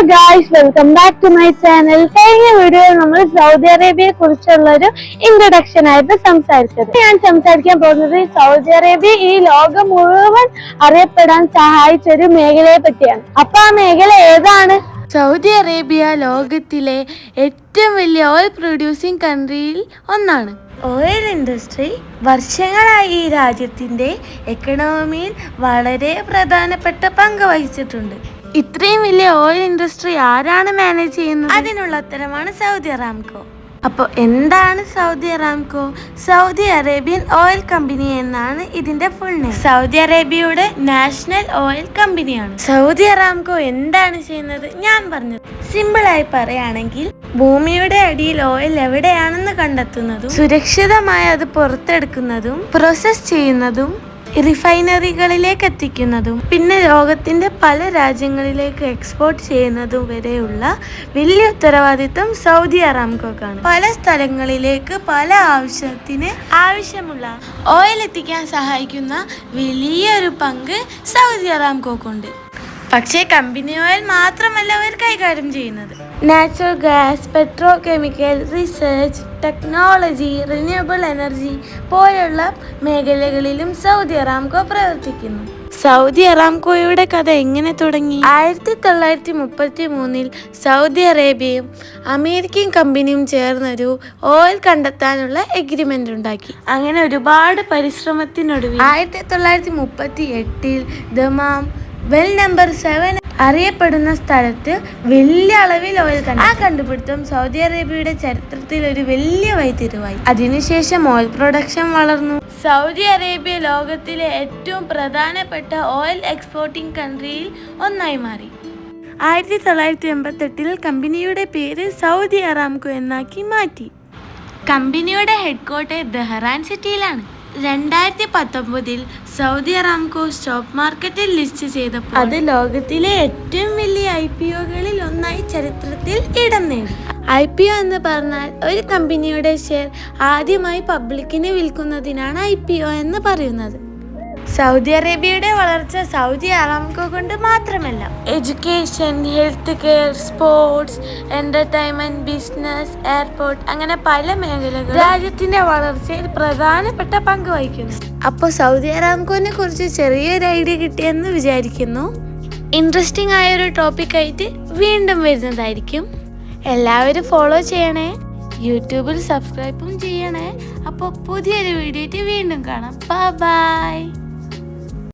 Guys, welcome back to my channel. കഴിഞ്ഞ വീഡിയോയിൽ നമ്മൾ സൗദി അറേബ്യയെ കുറിച്ചുള്ള ഒരു ഇൻട്രൊഡക്ഷൻ ആയിട്ട് സംസാരിച്ചത്. ഞാൻ സംസാരിക്കാൻ പോകുന്നത് സൗദി അറേബ്യ ഈ ലോകം മുഴുവൻ അറിയപ്പെടാൻ സഹായിച്ച ഒരു മേഖലയെ പറ്റിയാണ്. അപ്പൊ ആ മേഖല ഏതാണ്? സൗദി അറേബ്യ ലോകത്തിലെ ഏറ്റവും വലിയ ഓയിൽ പ്രൊഡ്യൂസിംഗ് കൺട്രിയിൽ ഒന്നാണ്. ഓയിൽ ഇൻഡസ്ട്രി വർഷങ്ങളായി ഈ രാജ്യത്തിന്റെ എക്കണോമിയിൽ വളരെ പ്രധാനപ്പെട്ട പങ്ക് വഹിച്ചിട്ടുണ്ട്. ഇത്രയും വലിയ ഓയിൽ ഇൻഡസ്ട്രി ആരാണ് മാനേജ് ചെയ്യുന്നത്? അതിനുള്ള ഉത്തരമാണ് സൗദി അറാംകോ. അപ്പോൾ എന്താണ് Saudi Aramco? Saudi Arabian oil company എന്നാണ് ഇതിന്റെ ഫുൾ നെയിം. സൗദി അറേബ്യയുടെ നാഷണൽ ഓയിൽ കമ്പനിയാണ്. സൗദി അറാംകോ എന്താണ് ചെയ്യുന്നത്? ഞാൻ പറഞ്ഞത് സിമ്പിളായി പറയുകയാണെങ്കിൽ, ഭൂമിയുടെ അടിയിൽ ഓയിൽ എവിടെയാണെന്ന് കണ്ടെത്തുന്നതും സുരക്ഷിതമായി അത് പുറത്തെടുക്കുന്നതും പ്രോസസ് ചെയ്യുന്നതും റിഫൈനറികളിലേക്ക് എത്തിക്കുന്നതും പിന്നെ ലോകത്തിന്റെ പല രാജ്യങ്ങളിലേക്ക് എക്സ്പോർട്ട് ചെയ്യുന്നതും വരെയുള്ള വലിയ ഉത്തരവാദിത്വം സൗദി അറാംകോക്കാണ്. പല സ്ഥലങ്ങളിലേക്ക് പല ആവശ്യമുള്ള ഓയിൽ എത്തിക്കാൻ സഹായിക്കുന്ന വലിയൊരു പങ്ക് സൗദി അറാംകോക്കുണ്ട്. പക്ഷേ കമ്പനി ഓയിൽ മാത്രമല്ല അവർ കൈകാര്യം ചെയ്യുന്നത്. Natural gas, petrochemical, research, technology, renewable energy പോലുള്ള മേഖലകളിലും സൗദി അറാംകോ പ്രവർത്തിക്കുന്നു. സൗദി അറാംകോയുടെ കഥ എങ്ങനെ തുടങ്ങി? 1933 സൗദി അറേബ്യയും അമേരിക്കൻ കമ്പനിയും ചേർന്നൊരു ഓയിൽ കണ്ടെത്താനുള്ള എഗ്രിമെന്റ് ഉണ്ടാക്കി. അങ്ങനെ ഒരുപാട് പരിശ്രമത്തിനൊടുവിൽ 1938 ദമാം വെൽ നമ്പർ 7 അറിയപ്പെടുന്ന സ്ഥലത്ത് വലിയ അളവിൽ ഓയിൽ കണ്ടു. ആ കണ്ടുപിടുത്തം സൗദി അറേബ്യയുടെ ചരിത്രത്തിൽ ഒരു വലിയ വഴിത്തിരിവായി. അതിനുശേഷം ഓയിൽ പ്രൊഡക്ഷൻ വളർന്നു. സൗദി അറേബ്യ ലോകത്തിലെ ഏറ്റവും പ്രധാനപ്പെട്ട ഓയിൽ എക്സ്പോർട്ടിംഗ് കൺട്രിയിൽ ഒന്നായി മാറി. 1988 കമ്പനിയുടെ പേര് സൗദി അറാംകോ എന്നാക്കി മാറ്റി. കമ്പനിയുടെ ഹെഡ്ക്വാർട്ടർ ദഹ്റാൻ സിറ്റിയിലാണ്. 2019 സൗദി അറാംകോ സ്റ്റോക്ക് മാർക്കറ്റിൽ ലിസ്റ്റ് ചെയ്തപ്പോൾ അത് ലോകത്തിലെ ഏറ്റവും വലിയ IPOകളിൽ ഒന്നായി ചരിത്രത്തിൽ ഇടം നേടി. IPO എന്ന് പറഞ്ഞാൽ ഒരു കമ്പനിയുടെ ഷെയർ ആദ്യമായി പബ്ലിക്കിന് വിൽക്കുന്നതിനാണ് IPO എന്ന് പറയുന്നത്. സൗദി അറേബ്യയുടെ വളർച്ച സൗദി അറാംകോ കൊണ്ട് മാത്രമല്ല, education, health care, sports, entertainment, business, airport അങ്ങനെ പല മേഖലകൾ രാജ്യത്തിന്റെ വളർച്ചയിൽ പ്രധാനപ്പെട്ട പങ്ക് വഹിക്കുന്നു. അപ്പോൾ സൗദി അറാംകോനെ കുറിച്ച് ചെറിയൊരു ഐഡിയ കിട്ടിയെന്ന് വിചാരിക്കുന്നു. ഇൻട്രസ്റ്റിംഗ് ആയൊരു ടോപ്പിക്കായിട്ട് വീണ്ടും വരുന്നതായിരിക്കും. എല്ലാവരും ഫോളോ ചെയ്യണേ, യൂട്യൂബിൽ സബ്സ്ക്രൈബും ചെയ്യണേ. അപ്പോൾ പുതിയൊരു വീഡിയോ ആയിട്ട് വീണ്ടും കാണാം. ബൈ.